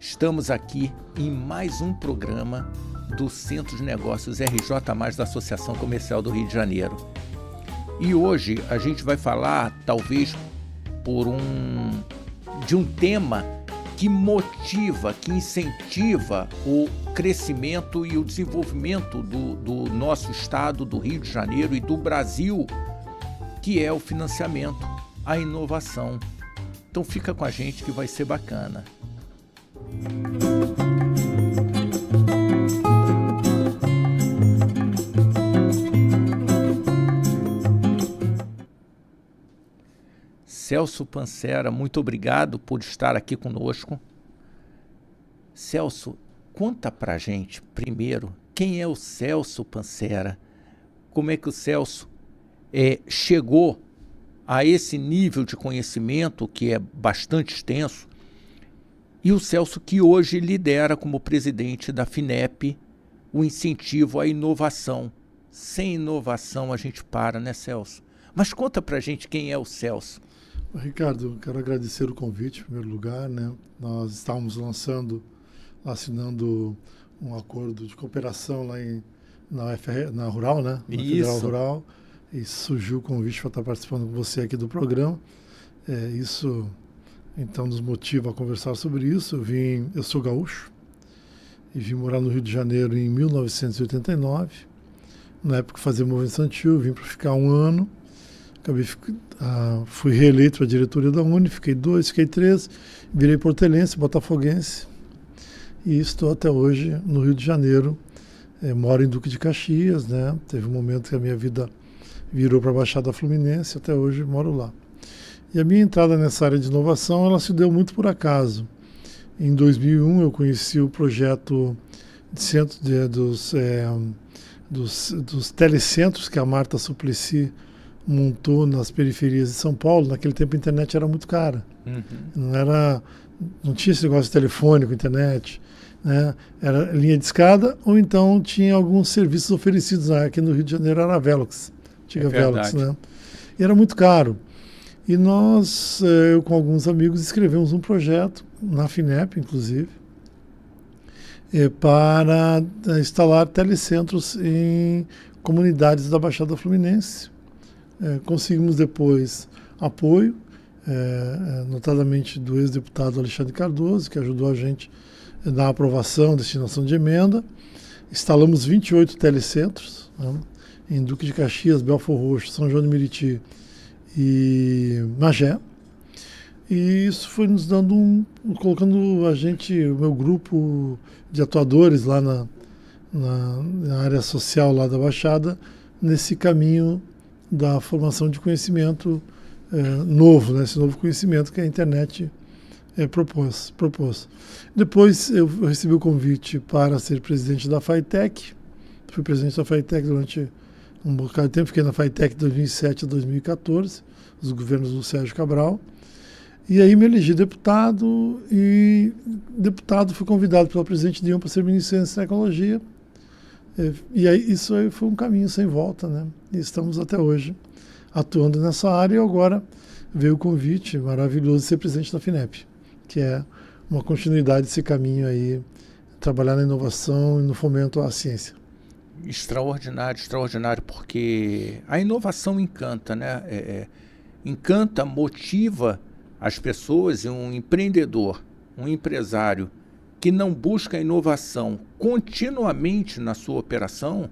Estamos aqui em mais um programa do Centro de Negócios RJ+, da Associação Comercial do Rio de Janeiro. E hoje a gente vai falar, talvez, de um tema que motiva, que incentiva o crescimento e o desenvolvimento do nosso estado, do Rio de Janeiro e do Brasil, que é o financiamento, a inovação. Então fica com a gente que vai ser bacana. Celso Pancera, muito obrigado por estar aqui conosco. Celso, conta pra gente, primeiro, quem é o Celso Pancera? Como é que o Celso chegou a esse nível de conhecimento, que é bastante extenso, e o Celso que hoje lidera como presidente da FINEP o incentivo à inovação. Sem inovação a gente para, né, Celso? Mas conta pra gente quem é o Celso. Ricardo, quero agradecer o convite, em primeiro lugar, né? Nós estávamos assinando um acordo de cooperação lá na Rural, né? Na Federal Rural, e surgiu o convite para estar participando com você aqui do programa. Isso, então, nos motiva a conversar sobre isso. Eu sou gaúcho e vim morar no Rio de Janeiro em 1989. Na época fazia movimento estudantil, vim para ficar um ano. Fui reeleito para a diretoria da Uni, fiquei 2, fiquei 3, virei portelense, botafoguense e estou até hoje no Rio de Janeiro. Moro em Duque de Caxias, né? Teve um momento que a minha vida virou para a Baixada Fluminense, até hoje moro lá. E a minha entrada nessa área de inovação, ela se deu muito por acaso. Em 2001 eu conheci o projeto dos telecentros que a Marta Suplicy montou nas periferias de São Paulo. Naquele tempo a internet era muito cara. Não tinha esse negócio de telefônico, internet, né? Era linha de escada, ou então tinha alguns serviços oferecidos aqui no Rio de Janeiro, era a Velox, antiga Velox, né? E era muito caro. E eu com alguns amigos, escrevemos um projeto, na FINEP inclusive, para instalar telecentros em comunidades da Baixada Fluminense. Conseguimos depois apoio, notadamente do ex-deputado Alexandre Cardoso, que ajudou a gente na aprovação, destinação de emenda. Instalamos 28 telecentros, né, em Duque de Caxias, Belfor Roxo, São João de Meriti e Magé. E isso foi nos dando colocando o meu grupo de atuadores lá na área social lá da Baixada, nesse caminho da formação de conhecimento novo, né? Esse novo conhecimento que a internet propôs. Depois eu recebi o convite para ser presidente da FAITEC. Fui presidente da FAITEC durante um bocado de tempo, fiquei na FAITEC de 2007 a 2014, os governos do Sérgio Cabral. E aí me elegi deputado, fui convidado pelo presidente Dilma para ser ministro de Ciência e Tecnologia. E aí isso aí foi um caminho sem volta, né? E estamos até hoje atuando nessa área, e agora veio o convite maravilhoso de ser presidente da FINEP, que é uma continuidade desse caminho aí, trabalhar na inovação e no fomento à ciência. Extraordinário, porque a inovação encanta, né? Encanta, motiva as pessoas. E um empreendedor, um empresário que não busca a inovação continuamente na sua operação,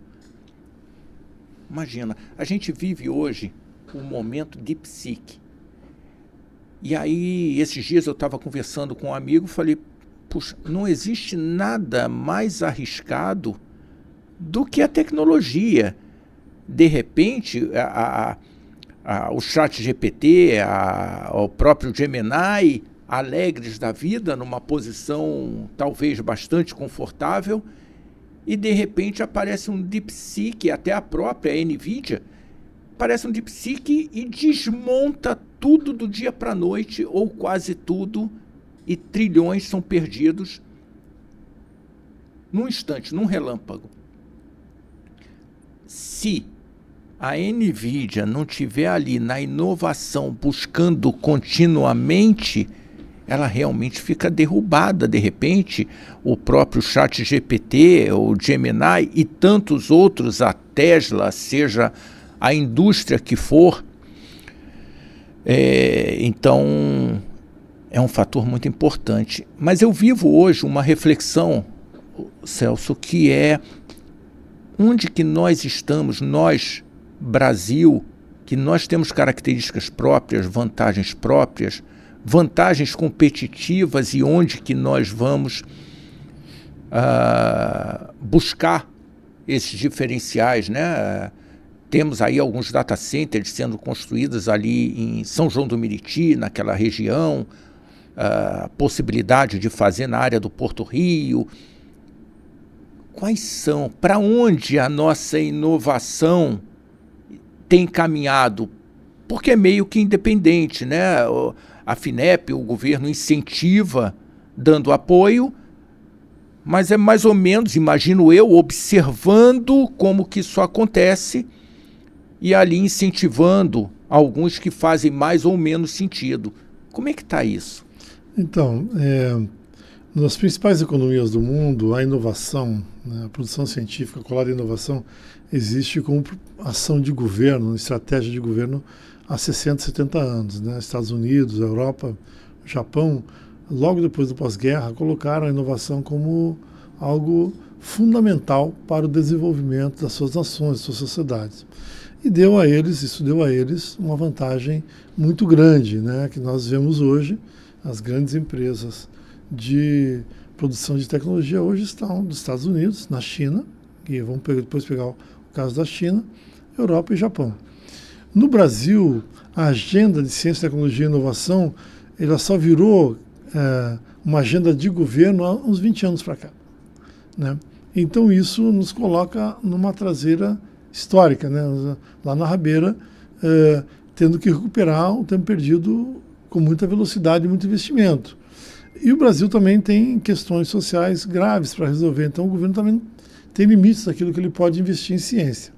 imagina, a gente vive hoje um momento de psique. E aí, esses dias eu estava conversando com um amigo, falei, puxa, não existe nada mais arriscado do que a tecnologia. De repente, o ChatGPT, o próprio Gemini, alegres da vida, numa posição talvez bastante confortável, e de repente aparece um DeepSeek, até a própria NVIDIA, aparece um DeepSeek e desmonta tudo do dia para a noite, ou quase tudo, e trilhões são perdidos num instante, num relâmpago. Se a NVIDIA não tiver ali na inovação buscando continuamente, ela realmente fica derrubada. De repente, o próprio ChatGPT, o Gemini e tantos outros, a Tesla, seja a indústria que for, então é um fator muito importante. Mas eu vivo hoje uma reflexão, Celso, que é onde que nós estamos, nós, Brasil, que nós temos características próprias, vantagens competitivas, e onde que nós vamos buscar esses diferenciais, né? Temos aí alguns data centers sendo construídos ali em São João do Meriti, naquela região, a possibilidade de fazer na área do Porto Rio. Quais são, para onde a nossa inovação tem caminhado? Porque é meio que independente, né? A FINEP, o governo incentiva, dando apoio, mas é mais ou menos, imagino eu, observando como que isso acontece e ali incentivando alguns que fazem mais ou menos sentido. Como é que está isso? Então, nas principais economias do mundo, a inovação, né, a produção científica colada à inovação, existe como ação de governo, estratégia de governo há 60, 70 anos. Né? Estados Unidos, a Europa, o Japão, logo depois do pós-guerra, colocaram a inovação como algo fundamental para o desenvolvimento das suas nações, das suas sociedades. E isso deu a eles uma vantagem muito grande, né, que nós vemos hoje. As grandes empresas de produção de tecnologia hoje estão nos Estados Unidos, na China, e vamos depois pegar o caso da China, Europa e Japão. No Brasil, a agenda de ciência, tecnologia e inovação, ela só virou uma agenda de governo há uns 20 anos para cá, né? Então isso nos coloca numa traseira histórica, né? Lá na rabeira, tendo que recuperar o tempo perdido com muita velocidade e muito investimento. E o Brasil também tem questões sociais graves para resolver, então o governo também tem limites daquilo que ele pode investir em ciência.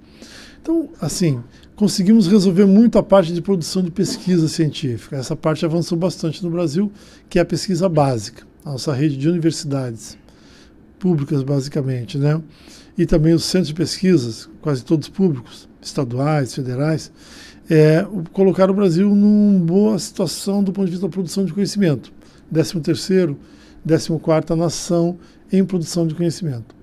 Então, assim, conseguimos resolver muito a parte de produção de pesquisa científica. Essa parte avançou bastante no Brasil, que é a pesquisa básica, a nossa rede de universidades públicas, basicamente, né? E também os centros de pesquisas, quase todos públicos, estaduais, federais, colocaram o Brasil numa boa situação do ponto de vista da produção de conhecimento. 13º, 14ª nação em produção de conhecimento.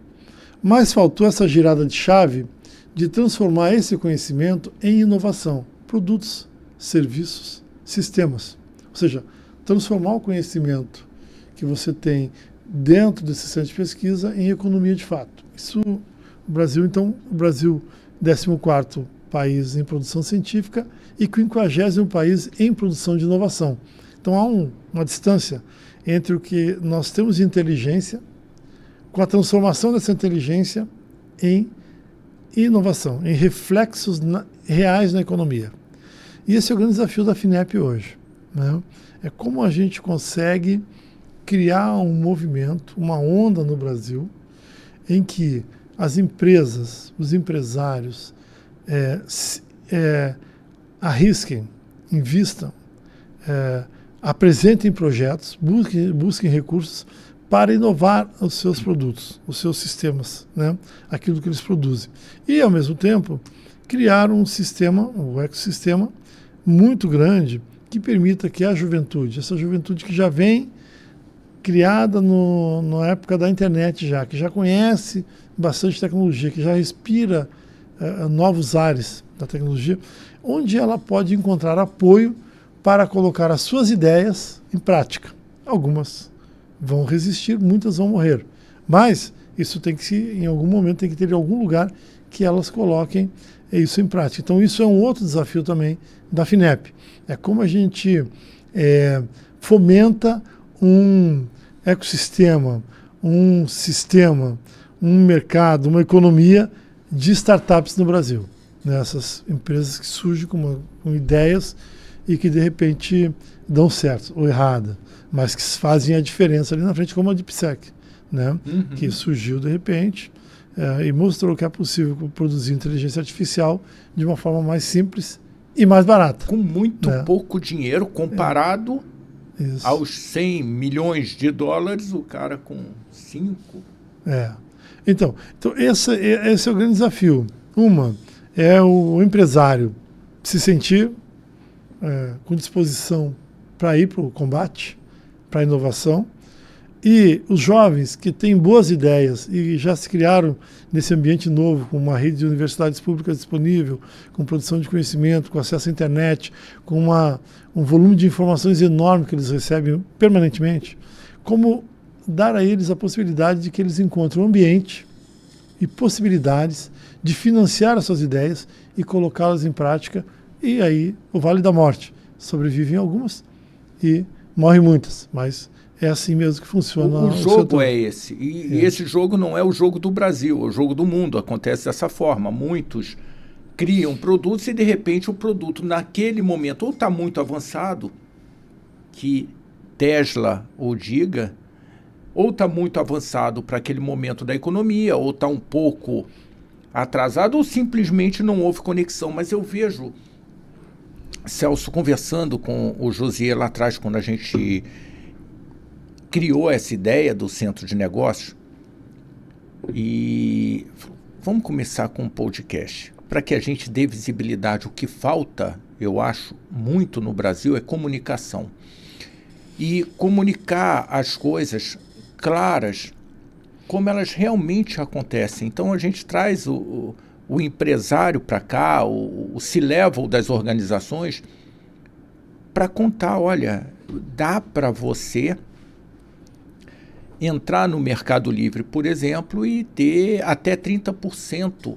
Mas faltou essa girada de chave de transformar esse conhecimento em inovação, produtos, serviços, sistemas. Ou seja, transformar o conhecimento que você tem dentro desse centro de pesquisa em economia de fato. Isso, o Brasil, 14º país em produção científica e 50º país em produção de inovação. Então há uma distância entre o que nós temos de inteligência com a transformação dessa inteligência em inovação, em reflexos reais na economia. E esse é o grande desafio da FINEP hoje, né? É como a gente consegue criar um movimento, uma onda no Brasil, em que as empresas, os empresários arrisquem, invistam, apresentem projetos, busquem recursos para inovar os seus produtos, os seus sistemas, né? Aquilo que eles produzem. E, ao mesmo tempo, criar um sistema, um ecossistema muito grande que permita que a juventude, essa juventude que já vem criada na época da internet que já conhece bastante tecnologia, que já respira novos ares da tecnologia, onde ela pode encontrar apoio para colocar as suas ideias em prática. Algumas vão resistir, muitas vão morrer. Mas isso em algum momento tem que ter algum lugar que elas coloquem isso em prática. Então isso é um outro desafio também da FINEP. É como a gente fomenta um ecossistema, um sistema, um mercado, uma economia de startups no Brasil. Essas empresas que surgem com ideias e que de repente dão certo ou errada, mas que fazem a diferença ali na frente, como a DeepSeek, né? Uhum. Que surgiu de repente e mostrou que é possível produzir inteligência artificial de uma forma mais simples e mais barata. Com muito pouco dinheiro comparado Isso. Aos 100 milhões de dólares, o cara com 5. Então esse é o grande desafio. Uma é o empresário se sentir com disposição para ir para o combate, para a inovação, e os jovens que têm boas ideias e já se criaram nesse ambiente novo, com uma rede de universidades públicas disponível, com produção de conhecimento, com acesso à internet, com um volume de informações enorme que eles recebem permanentemente, como dar a eles a possibilidade de que eles encontrem um ambiente e possibilidades de financiar as suas ideias e colocá-las em prática, e aí o Vale da Morte. Sobrevivem algumas e morrem muitas, mas é assim mesmo que funciona. O jogo é esse. E esse jogo não é o jogo do Brasil, é o jogo do mundo. Acontece dessa forma. Muitos criam produtos e, de repente, o produto, naquele momento, ou está muito avançado, que Tesla o diga, ou está muito avançado para aquele momento da economia, ou está um pouco atrasado, ou simplesmente não houve conexão. Mas eu vejo, Celso, conversando com o Josier lá atrás, quando a gente criou essa ideia do centro de negócios, e vamos começar com um podcast, para que a gente dê visibilidade. O que falta, eu acho, muito no Brasil é comunicação. E comunicar as coisas claras, como elas realmente acontecem. Então a gente traz o empresário para cá, o C-level das organizações, para contar, olha, dá para você entrar no Mercado Livre, por exemplo, e ter até 30%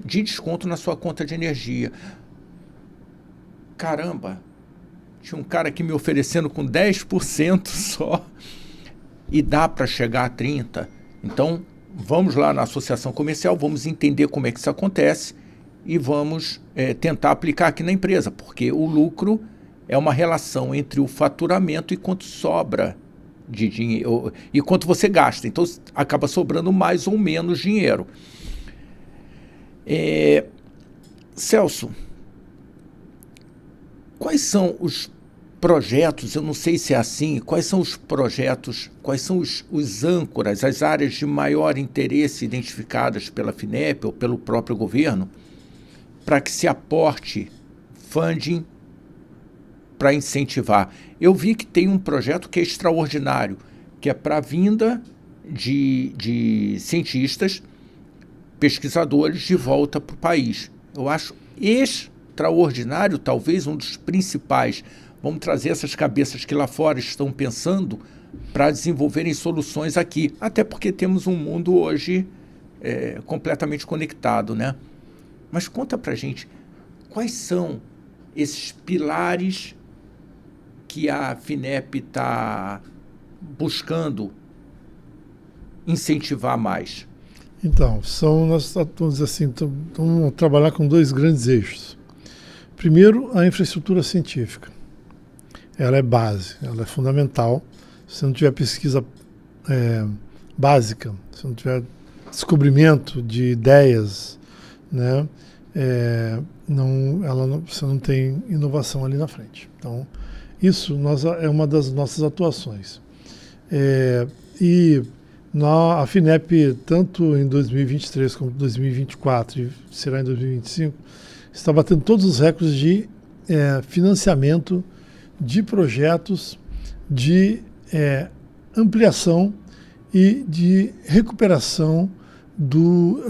de desconto na sua conta de energia. Caramba, tinha um cara aqui me oferecendo com 10% só, e dá para chegar a 30%. Então, vamos lá na associação comercial, vamos entender como é que isso acontece e vamos tentar aplicar aqui na empresa, porque o lucro é uma relação entre o faturamento e quanto sobra de dinheiro e quanto você gasta. Então, acaba sobrando mais ou menos dinheiro. Celso, quais são os projetos, eu não sei se é assim, quais são os projetos, quais são os âncoras, as áreas de maior interesse identificadas pela FINEP ou pelo próprio governo, para que se aporte funding para incentivar? Eu vi que tem um projeto que é extraordinário, que é para a vinda de cientistas, pesquisadores de volta para o país. Eu acho extraordinário, talvez um dos principais. Vamos trazer essas cabeças que lá fora estão pensando para desenvolverem soluções aqui. Até porque temos um mundo hoje completamente conectado, né? Mas conta para a gente, quais são esses pilares que a FINEP está buscando incentivar mais? Então, nós estamos assim, vamos trabalhar com dois grandes eixos. Primeiro, a infraestrutura científica. Ela é base, ela é fundamental. Se não tiver pesquisa básica, se não tiver descobrimento de ideias, né, você não tem inovação ali na frente. Então, isso é uma das nossas atuações. A FINEP, tanto em 2023 como em 2024, e será em 2025, está batendo todos os recordes de financiamento de projetos de ampliação e de recuperação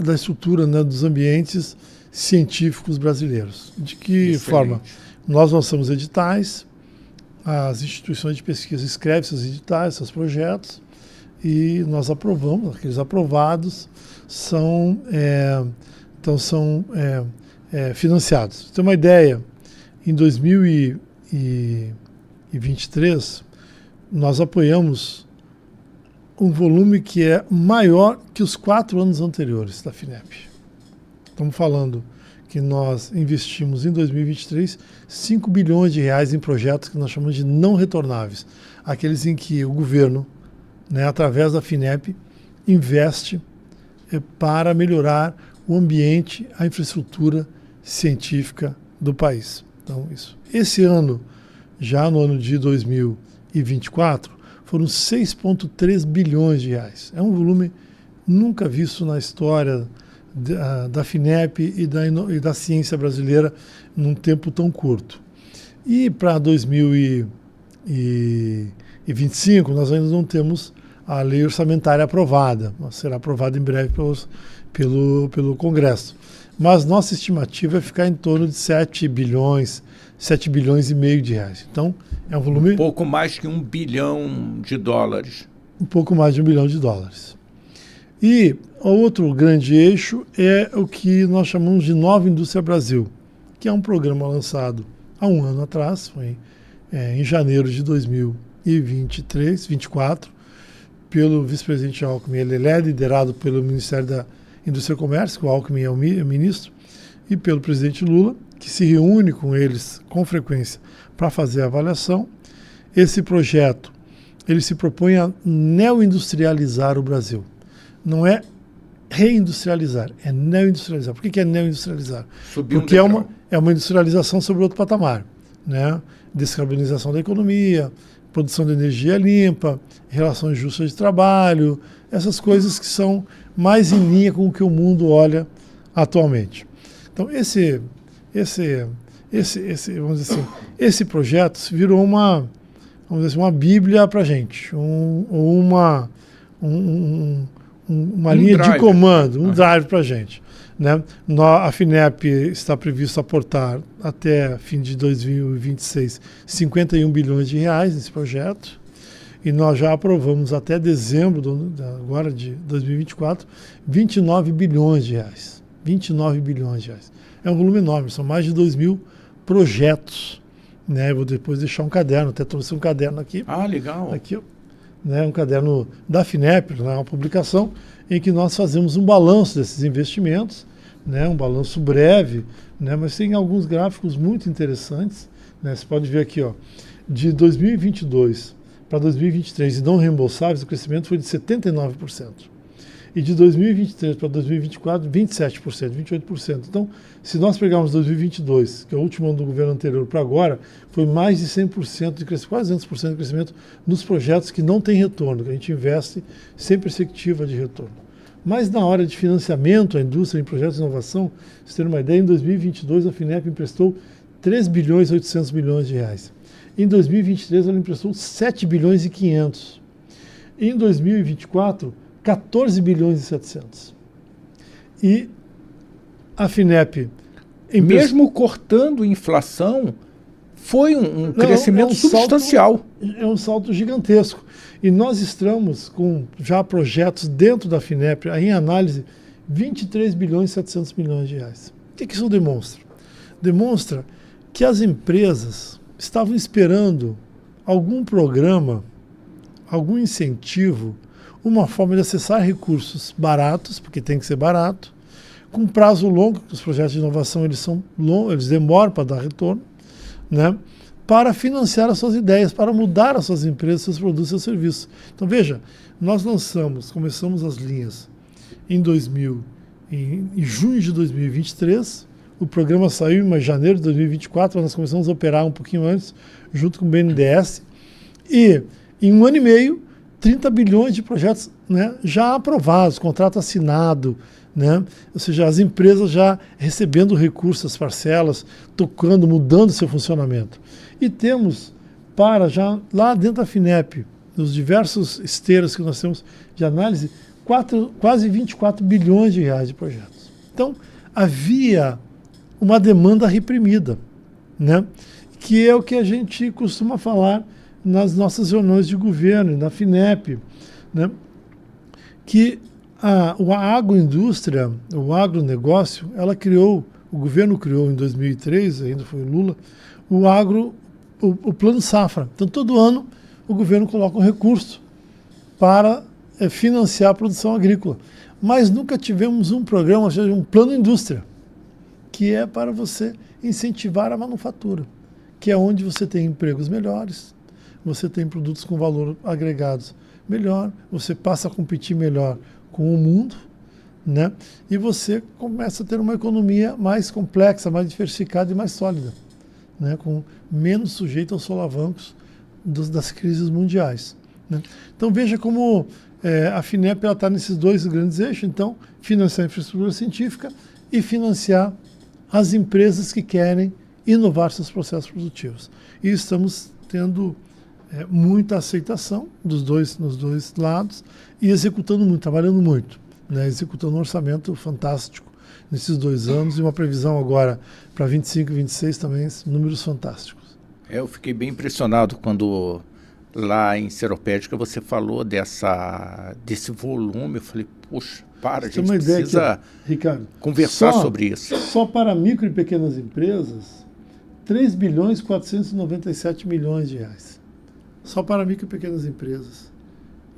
da estrutura, né, dos ambientes científicos brasileiros. De que forma? Nós lançamos editais, as instituições de pesquisa escrevem seus editais, seus projetos, e nós aprovamos. Aqueles aprovados são financiados. Pra você ter uma ideia, em 2023, nós apoiamos um volume que é maior que os 4 anos anteriores da FINEP. Estamos falando que nós investimos em 2023 5 bilhões de reais em projetos que nós chamamos de não retornáveis, aqueles em que o governo, né, através da FINEP, investe para melhorar o ambiente, a infraestrutura científica do país. Então, isso. Esse ano, já no ano de 2024, 2024 foram 6,3 bilhões de reais. É um volume nunca visto na história da FINEP e da ciência brasileira num tempo tão curto. E para 2025 nós ainda não temos a lei orçamentária aprovada, será aprovada em breve pelo Congresso. Mas nossa estimativa é ficar em torno de 7 bilhões e meio de reais. Então, é um volume... Um pouco mais que $1 bilhão. Um pouco mais de $1 bilhão. E outro grande eixo é o que nós chamamos de Nova Indústria Brasil, que é um programa lançado há um ano atrás, foi em janeiro de 2024, pelo vice-presidente Alckmin. Ele é liderado pelo Ministério da Indústria e Comércio, que o Alckmin é o ministro, e pelo presidente Lula, que se reúne com eles com frequência para fazer a avaliação. Esse projeto ele se propõe a neoindustrializar o Brasil. Não é reindustrializar, é neoindustrializar. Por que é neoindustrializar? Porque é uma industrialização sobre outro patamar, né? Descarbonização da economia, produção de energia limpa, relações justas de trabalho, essas coisas que são mais em linha com o que o mundo olha atualmente. Então, vamos dizer assim, esse projeto virou uma bíblia para a gente, uma linha drive de comando, drive para a gente. Né? A FINEP está previsto aportar até fim de 2026 51 bilhões de reais nesse projeto, e nós já aprovamos até dezembro agora de 2024 29 bilhões de reais. 29 bilhões de reais. É um volume enorme, são mais de 2.000 projetos. Né? Eu vou depois deixar um caderno, até trouxe um caderno aqui. Ah, legal. Aqui, né? Um caderno da FINEP, né? Uma publicação em que nós fazemos um balanço desses investimentos, né? Um balanço breve, né? Mas tem alguns gráficos muito interessantes. Né? Você pode ver aqui, ó, de 2022 para 2023 e não reembolsáveis, o crescimento foi de 79%. E de 2023 para 2024, 27%, 28%. Então, se nós pegarmos 2022, que é o último ano do governo anterior, para agora, foi mais de 100% de crescimento, quase 200% de crescimento nos projetos que não têm retorno, que a gente investe sem perspectiva de retorno. Mas na hora de financiamento à indústria em projetos de inovação, vocês terem uma ideia, em 2022 a FINEP emprestou 3 bilhões e 800 milhões de reais. Em 2023 ela emprestou 7 bilhões e 500. Em 2024, 14 bilhões e 700. E a FINEP... Mesmo cortando inflação, foi um crescimento substancial. É um salto gigantesco. E nós estamos com já projetos dentro da FINEP, em análise, 23 bilhões e 700 milhões de reais. O que isso demonstra? Demonstra que as empresas estavam esperando algum programa, algum incentivo, uma forma de acessar recursos baratos, porque tem que ser barato, com prazo longo, porque os projetos de inovação eles são longos, eles demoram para dar retorno, né? Para financiar as suas ideias, para mudar as suas empresas, seus produtos e seus serviços. Então veja, nós começamos as linhas em junho de 2023, o programa saiu em janeiro de 2024, nós começamos a operar um pouquinho antes, junto com o BNDES, e em um ano e meio, 30 bilhões de projetos, né, já aprovados, contrato assinado, né, ou seja, as empresas já recebendo recursos, as parcelas, tocando, mudando seu funcionamento. E temos já lá dentro da FINEP, nos diversos esteiras que nós temos de análise, quase 24 bilhões de reais de projetos. Então, havia uma demanda reprimida, né, que é o que a gente costuma falar nas nossas reuniões de governo, na FINEP, né, que a agroindústria, o agronegócio, o governo criou em 2003, ainda foi Lula, o Plano Safra. Então, todo ano, o governo coloca um recurso para financiar a produção agrícola. Mas nunca tivemos um programa, ou seja, um plano indústria, que é para você incentivar a manufatura, que é onde você tem empregos melhores, você tem produtos com valor agregados melhor, você passa a competir melhor com o mundo, né? E você começa a ter uma economia mais complexa, mais diversificada e mais sólida, né? Com menos sujeita aos solavancos das crises mundiais, né? Então veja como a FINEP está nesses dois grandes eixos, então financiar a infraestrutura científica e financiar as empresas que querem inovar seus processos produtivos. E estamos tendo muita aceitação nos dois lados e executando muito, trabalhando muito, né? Executando um orçamento fantástico nesses 2 anos e uma previsão agora para 25 e 26 também, números fantásticos. Eu fiquei bem impressionado quando lá em Seropédica você falou desse volume. Eu falei, puxa, a gente precisa Ricardo, conversar sobre isso. Só para micro e pequenas empresas, 3 bilhões 497 milhões de reais. Só para micro e pequenas empresas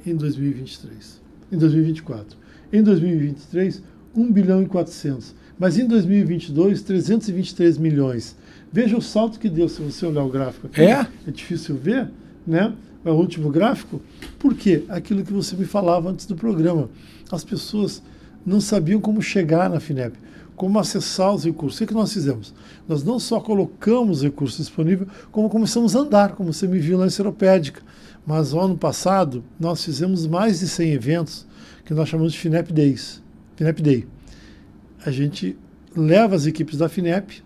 em 2023. Em 2024. Em 2023, 1 bilhão e 400. Mas em 2022, 323 milhões. Veja o salto que deu, se você olhar o gráfico aqui. É difícil ver, né? É o último gráfico. Por quê? Aquilo que você me falava antes do programa. As pessoas não sabiam como chegar na FINEP, como acessar os recursos. O que nós fizemos? Nós não só colocamos recursos disponíveis, como começamos a andar, como você me viu lá em Seropédica. Mas no ano passado, nós fizemos mais de 100 eventos que nós chamamos de FINEP Days. FINEP Day. A gente leva as equipes da FINEP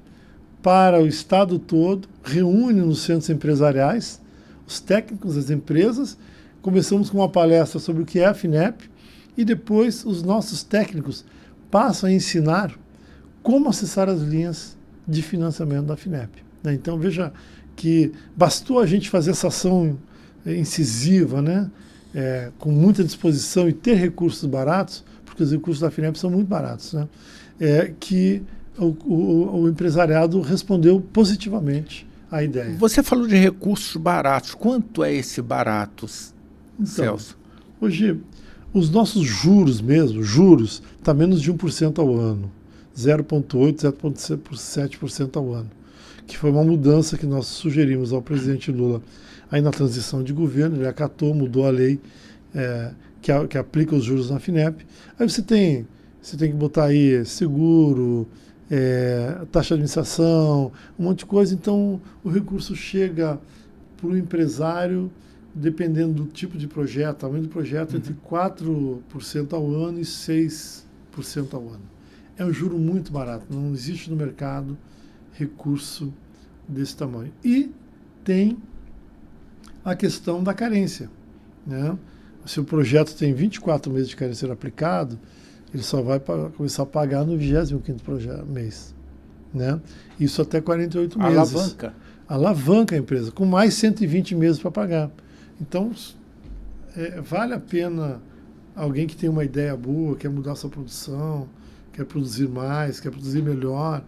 para o estado todo, reúne nos centros empresariais os técnicos das empresas. Começamos com uma palestra sobre o que é a FINEP e depois os nossos técnicos passam a ensinar como acessar as linhas de financiamento da FINEP, né? Então veja que bastou a gente fazer essa ação incisiva, né? Com muita disposição e ter recursos baratos, porque os recursos da FINEP são muito baratos, né? Que o empresariado respondeu positivamente à ideia. Você falou de recursos baratos. Quanto é esse barato, Celso? Hoje, os nossos juros, está menos de 1% ao ano. 0,8%, 0,7% ao ano. Que foi uma mudança que nós sugerimos ao presidente Lula aí na transição de governo. Ele acatou, mudou a lei que aplica os juros na FINEP. Aí você tem que botar aí seguro, taxa de administração, um monte de coisa. Então o recurso chega para o empresário, dependendo do tipo de projeto, tamanho do projeto, entre 4% ao ano e 6% ao ano. É um juro muito barato, não existe no mercado recurso desse tamanho. E tem a questão da carência, né? Se o projeto tem 24 meses de carência aplicado, ele só vai começar a pagar no 25º mês, né? Isso até 48 meses. Alavanca a empresa, com mais 120 meses para pagar. Então, vale a pena alguém que tem uma ideia boa, quer mudar sua produção, quer produzir mais, quer produzir melhor,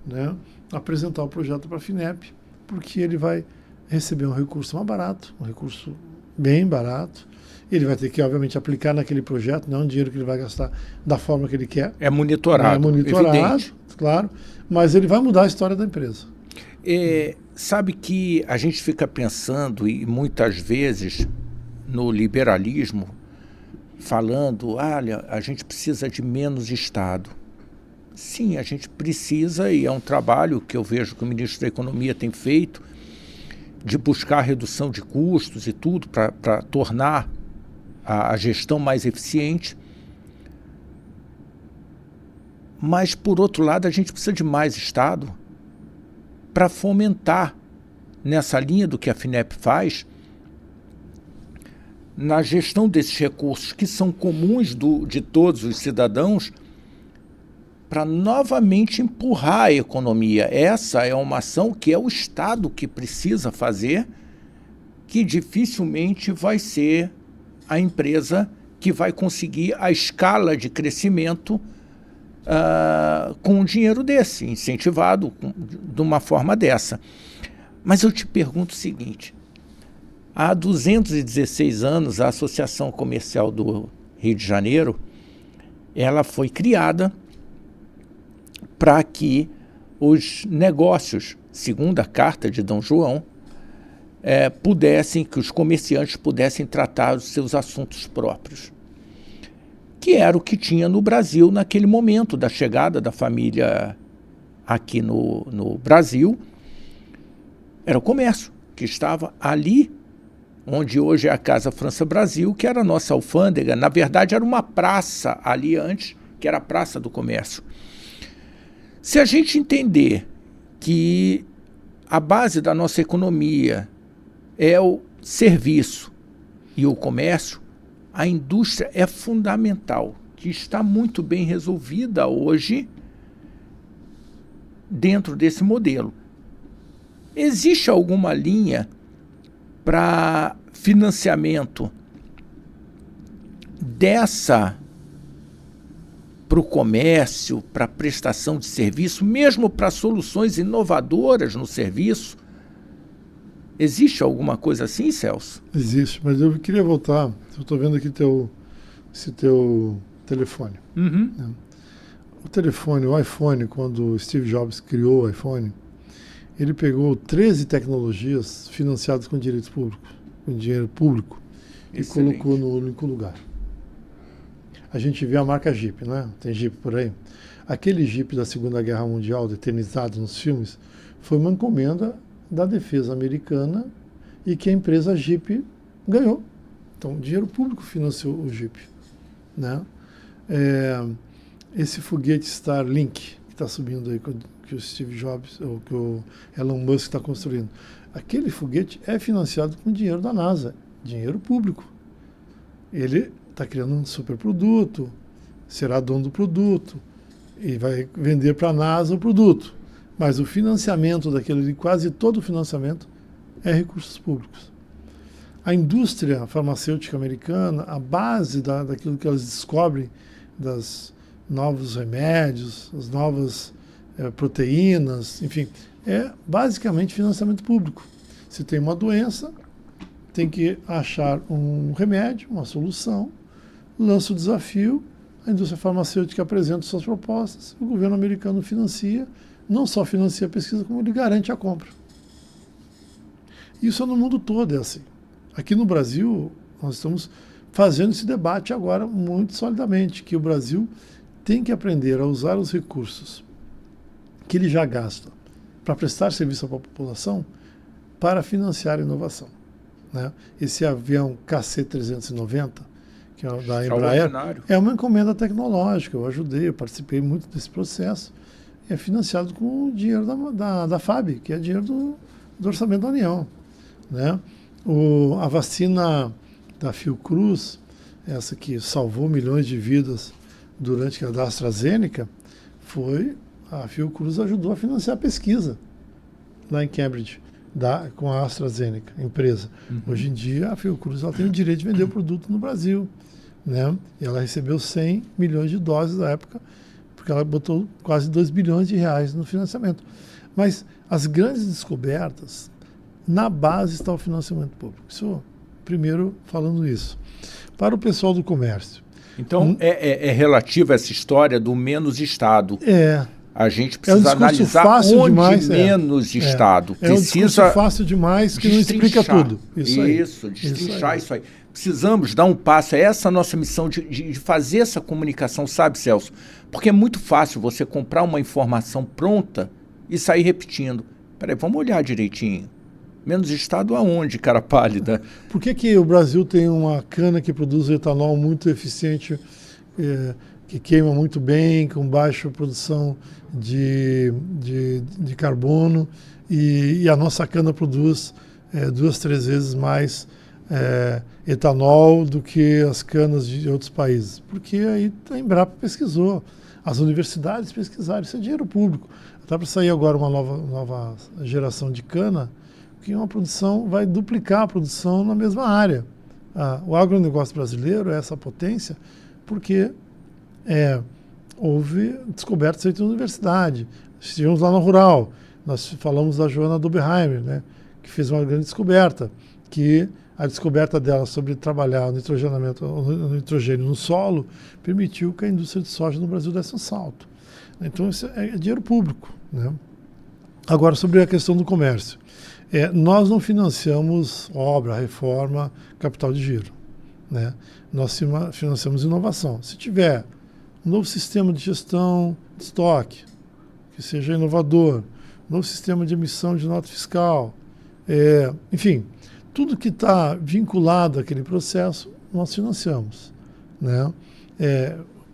né? Apresentar o projeto para a FINEP, porque ele vai receber um recurso mais barato, um recurso bem barato. Ele vai ter que, obviamente, aplicar naquele projeto, não é um dinheiro que ele vai gastar da forma que ele quer. É monitorado, evidente. Claro, mas ele vai mudar a história da empresa. Sabe que a gente fica pensando, e muitas vezes, no liberalismo, falando, olha, a gente precisa de menos Estado. Sim, a gente precisa, e é um trabalho que eu vejo que o ministro da Economia tem feito, de buscar redução de custos e tudo, para tornar a gestão mais eficiente. Mas, por outro lado, a gente precisa de mais Estado para fomentar, nessa linha do que a FINEP faz, na gestão desses recursos que são comuns de todos os cidadãos, para novamente empurrar a economia. Essa é uma ação que é o Estado que precisa fazer, que dificilmente vai ser a empresa que vai conseguir a escala de crescimento com um dinheiro desse, incentivado de uma forma dessa. Mas eu te pergunto o seguinte, há 216 anos, a Associação Comercial do Rio de Janeiro, ela foi criada para que os negócios, segundo a Carta de D. João, que os comerciantes pudessem tratar os seus assuntos próprios, que era o que tinha no Brasil naquele momento da chegada da família aqui no Brasil. Era o comércio que estava ali onde hoje é a Casa França Brasil, que era a nossa alfândega. Na verdade, era uma praça ali antes, que era a Praça do Comércio. Se a gente entender que a base da nossa economia é o serviço e o comércio, a indústria é fundamental, que está muito bem resolvida hoje dentro desse modelo. Existe alguma linha para financiamento para o comércio, para a prestação de serviço, mesmo para soluções inovadoras no serviço? Existe alguma coisa assim, Celso? Existe, mas eu queria voltar. Eu estou vendo aqui esse teu telefone. Uhum. Né? O telefone, o iPhone, quando o Steve Jobs criou o iPhone, ele pegou 13 tecnologias financiadas com direitos públicos, com dinheiro público, Excelente. E colocou no único lugar. A gente vê a marca Jeep, né? Tem Jeep por aí. Aquele Jeep da Segunda Guerra Mundial, eternizado nos filmes, foi uma encomenda da defesa americana e que a empresa Jeep ganhou. Então, dinheiro público financiou o Jeep, né? Esse foguete Starlink que está subindo aí, que o Steve Jobs, ou que o Elon Musk está construindo, aquele foguete é financiado com dinheiro da NASA, dinheiro público. Ele está criando um superproduto, será dono do produto e vai vender para a NASA o produto. Mas o financiamento daquele, quase todo o financiamento, é recursos públicos. A indústria farmacêutica americana, a base daquilo que elas descobrem, dos novos remédios, as novas proteínas, enfim, é basicamente financiamento público. Se tem uma doença, tem que achar um remédio, uma solução, lança o desafio, a indústria farmacêutica apresenta suas propostas, o governo americano financia, não só financia a pesquisa, como ele garante a compra. Isso é no mundo todo, é assim. Aqui no Brasil, nós estamos fazendo esse debate agora muito solidamente, que o Brasil tem que aprender a usar os recursos que ele já gasta para prestar serviço à população para financiar a inovação. Né? Esse avião KC-390, que é da Embraer, é uma encomenda tecnológica. Eu ajudei, eu participei muito desse processo. É financiado com o dinheiro da FAB, que é dinheiro do orçamento da União. Né? A vacina da Fiocruz, essa que salvou milhões de vidas durante a da AstraZeneca, a Fiocruz ajudou a financiar a pesquisa lá em Cambridge, com a AstraZeneca, empresa. Uhum. Hoje em dia, a Fiocruz tem o direito de vender o produto no Brasil. Né? E ela recebeu 100 milhões de doses na época, porque ela botou quase 2 bilhões de reais no financiamento. Mas as grandes descobertas, na base está o financiamento público. Isso, primeiro, falando isso. Para o pessoal do comércio. Então, é relativo a essa história do menos Estado. A gente precisa analisar onde demais, menos Estado. É um discurso fácil demais que não explica tudo. Destrinchar isso aí. Precisamos dar um passo. É essa a nossa missão de fazer essa comunicação, sabe, Celso? Porque é muito fácil você comprar uma informação pronta e sair repetindo. Peraí, vamos olhar direitinho. Menos Estado aonde, cara pálida? Por que o Brasil tem uma cana que produz etanol muito eficiente, que queima muito bem, com baixa produção de carbono, e a nossa cana produz 2, 3 vezes mais etanol do que as canas de outros países? Porque aí a Embrapa pesquisou, as universidades pesquisaram, isso é dinheiro público. Está para sair agora uma nova geração de cana, que uma produção vai duplicar a produção na mesma área. O agronegócio brasileiro é essa potência porque houve descobertas feitas na universidade. Estivemos lá na Rural, nós falamos da Joana Doberheimer, né, que fez uma grande descoberta, que a descoberta dela sobre trabalhar o nitrogênio no solo permitiu que a indústria de soja no Brasil desse um salto. Então, isso é dinheiro público. Né? Agora, sobre a questão do comércio. Nós não financiamos obra, reforma, capital de giro. Né? Nós financiamos inovação. Se tiver um novo sistema de gestão de estoque, que seja inovador, novo sistema de emissão de nota fiscal, enfim, tudo que está vinculado àquele processo, nós financiamos, né?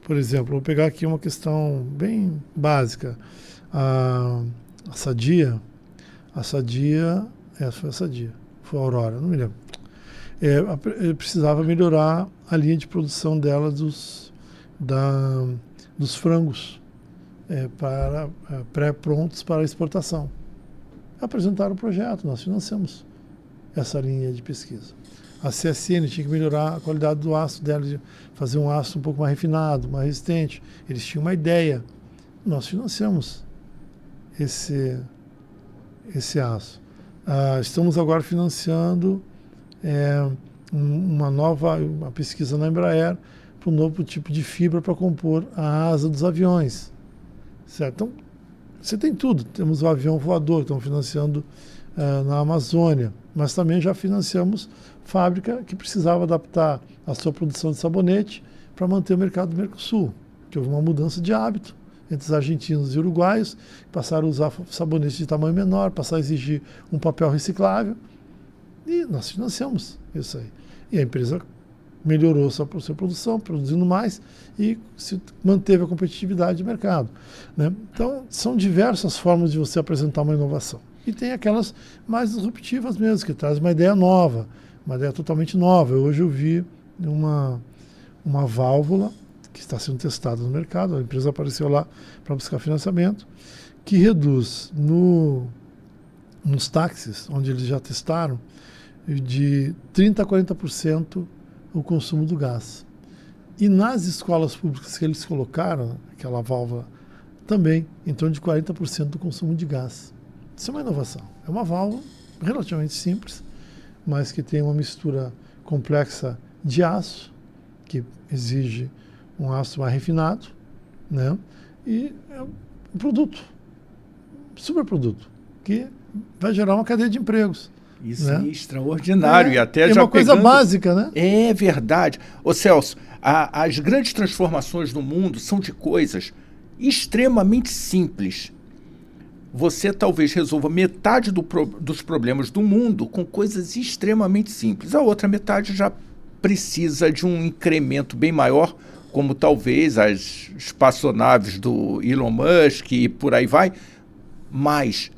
Por exemplo, vou pegar aqui uma questão bem básica. A Sadia, foi a Sadia, foi a Aurora, não me lembro. Precisava melhorar a linha de produção dela dos frangos pré-prontos para exportação. Apresentaram o projeto, nós financiamos essa linha de pesquisa. A CSN tinha que melhorar a qualidade do aço dela, de fazer um aço um pouco mais refinado, mais resistente. Eles tinham uma ideia. Nós financiamos esse aço. Estamos agora financiando uma pesquisa na Embraer para um novo tipo de fibra para compor a asa dos aviões. Certo? Então, você tem tudo. Temos o avião voador, estamos financiando na Amazônia, mas também já financiamos fábrica que precisava adaptar a sua produção de sabonete para manter o mercado do Mercosul, que houve uma mudança de hábito entre os argentinos e uruguaios, passaram a usar sabonetes de tamanho menor, passaram a exigir um papel reciclável, e nós financiamos isso aí. E a empresa melhorou sua produção, produzindo mais, e se manteve a competitividade de mercado, né? Então, são diversas formas de você apresentar uma inovação. E tem aquelas mais disruptivas mesmo, que trazem uma ideia nova, uma ideia totalmente nova. Hoje eu vi uma válvula que está sendo testada no mercado, a empresa apareceu lá para buscar financiamento, que reduz nos táxis, onde eles já testaram, de 30% a 40% o consumo do gás. E nas escolas públicas que eles colocaram, aquela válvula, também em torno de 40% do consumo de gás. Isso é uma inovação. É uma válvula relativamente simples, mas que tem uma mistura complexa de aço, que exige um aço mais refinado, né? E é um produto, super produto, que vai gerar uma cadeia de empregos. Isso né? é extraordinário. E até já uma coisa básica, né? É verdade. Ô Celso, as grandes transformações no mundo são de coisas extremamente simples. Você talvez resolva metade dos problemas do mundo com coisas extremamente simples. A outra metade já precisa de um incremento bem maior, como talvez as espaçonaves do Elon Musk e por aí vai, mas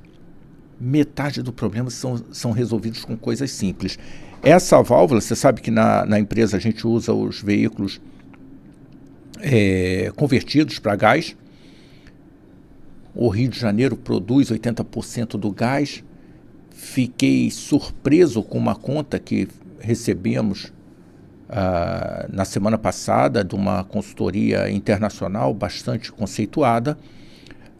metade do problema são resolvidos com coisas simples. Essa válvula, você sabe que na empresa a gente usa os veículos convertidos para gás. O Rio de Janeiro produz 80% do gás. Fiquei surpreso com uma conta que recebemos na semana passada de uma consultoria internacional bastante conceituada,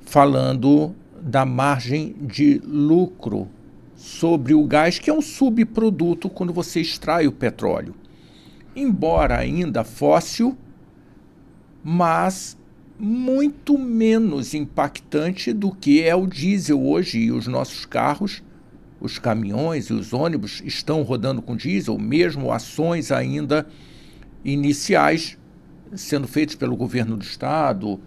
falando da margem de lucro sobre o gás, que é um subproduto quando você extrai o petróleo. Embora ainda fóssil, mas muito menos impactante do que é o diesel hoje, e os nossos carros, os caminhões e os ônibus estão rodando com diesel, mesmo ações ainda iniciais sendo feitas pelo governo do estado,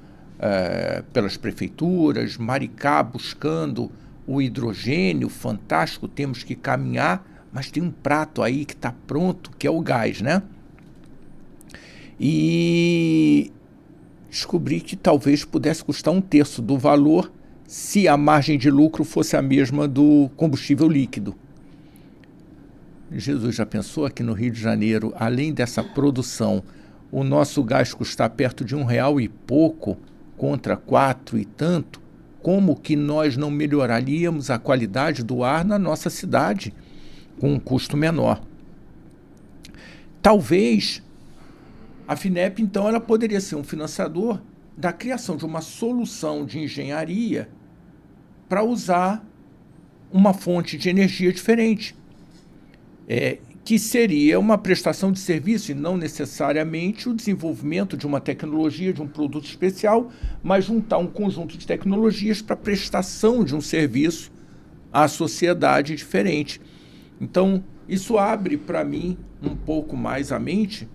pelas prefeituras, Maricá buscando o hidrogênio, fantástico, temos que caminhar, mas tem um prato aí que está pronto, que é o gás, né? E descobri que talvez pudesse custar 1/3 do valor se a margem de lucro fosse a mesma do combustível líquido. Jesus, já pensou aqui no Rio de Janeiro, além dessa produção, o nosso gás custar perto de R$1 e pouco, contra 4 e tanto, como que nós não melhoraríamos a qualidade do ar na nossa cidade com um custo menor? Talvez a FINEP, então, ela poderia ser um financiador da criação de uma solução de engenharia para usar uma fonte de energia diferente, que seria uma prestação de serviço e não necessariamente o desenvolvimento de uma tecnologia, de um produto especial, mas juntar um conjunto de tecnologias para prestação de um serviço à sociedade diferente. Então, isso abre para mim um pouco mais a mente.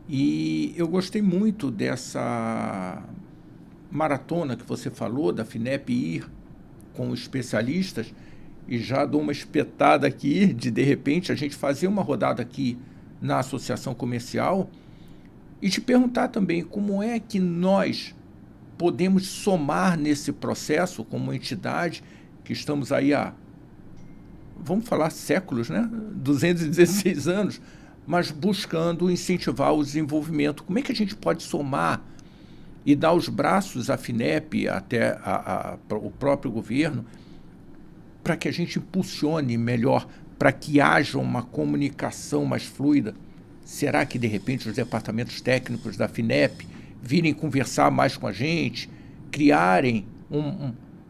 E eu gostei muito dessa maratona que você falou, da FINEP ir com especialistas, e já dou uma espetada aqui de repente, a gente fazer uma rodada aqui na associação comercial e te perguntar também como é que nós podemos somar nesse processo como entidade que estamos aí há, vamos falar séculos, né? 216 anos, mas buscando incentivar o desenvolvimento. Como é que a gente pode somar e dar os braços à FINEP, até o próprio governo, para que a gente impulsione melhor, para que haja uma comunicação mais fluida? Será que, de repente, os departamentos técnicos da FINEP virem conversar mais com a gente, criarem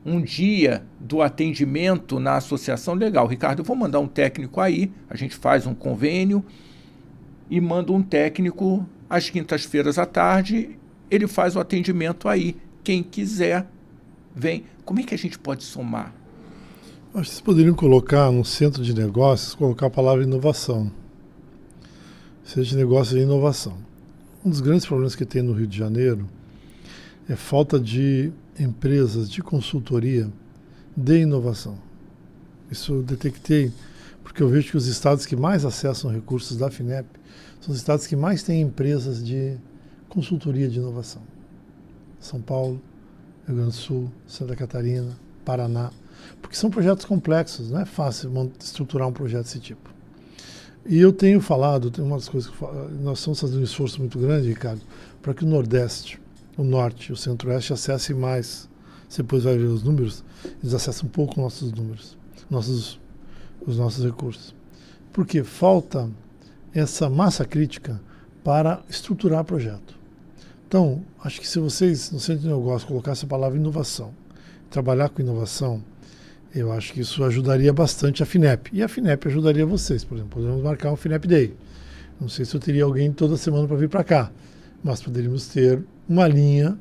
um dia do atendimento na associação? Legal, Ricardo, eu vou mandar um técnico aí, a gente faz um convênio e manda um técnico às quintas-feiras à tarde, ele faz o atendimento aí. Quem quiser, vem. Como é que a gente pode somar? Acho que vocês poderiam colocar no centro de negócios, colocar a palavra inovação. Centro de negócios e inovação. Um dos grandes problemas que tem no Rio de Janeiro é falta de empresas de consultoria de inovação. Isso eu detectei porque eu vejo que os estados que mais acessam recursos da FINEP são os estados que mais têm empresas de consultoria de inovação. São Paulo, Rio Grande do Sul, Santa Catarina, Paraná, porque são projetos complexos, não é fácil estruturar um projeto desse tipo. E eu tenho falado, tem umas coisas que nós estamos fazendo um esforço muito grande, Ricardo, para que o Nordeste, o Norte e o Centro-Oeste acessem mais. Você depois vai ver os números, eles acessam um pouco nossos números, os nossos recursos. Porque falta essa massa crítica para estruturar projeto. Então, acho que se vocês, no Centro de Negócios, colocassem a palavra inovação, trabalhar com inovação, eu acho que isso ajudaria bastante a FINEP. E a FINEP ajudaria vocês, por exemplo. Podemos marcar um FINEP Day. Não sei se eu teria alguém toda semana para vir para cá, mas poderíamos ter uma linha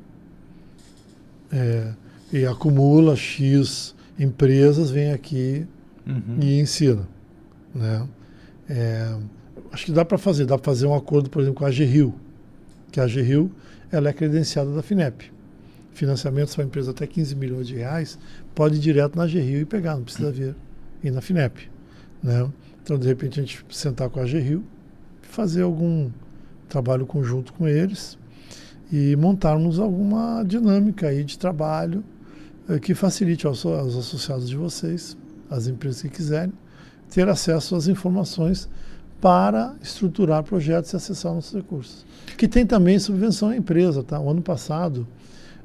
e acumula X empresas, vem aqui e ensina. Né? Acho que dá para fazer um acordo, por exemplo, com a AGRIO, que a AGRIO ela é credenciada da FINEP. Financiamentos para a empresa até 15 milhões de reais, pode ir direto na AGRIO e pegar, não precisa vir ir na FINEP. Né? Então, de repente, a gente sentar com a AGRIO, fazer algum trabalho conjunto com eles e montarmos alguma dinâmica aí de trabalho que facilite aos associados de vocês, as empresas que quiserem, ter acesso às informações para estruturar projetos e acessar nossos recursos. Que tem também subvenção à empresa. Tá? O ano passado,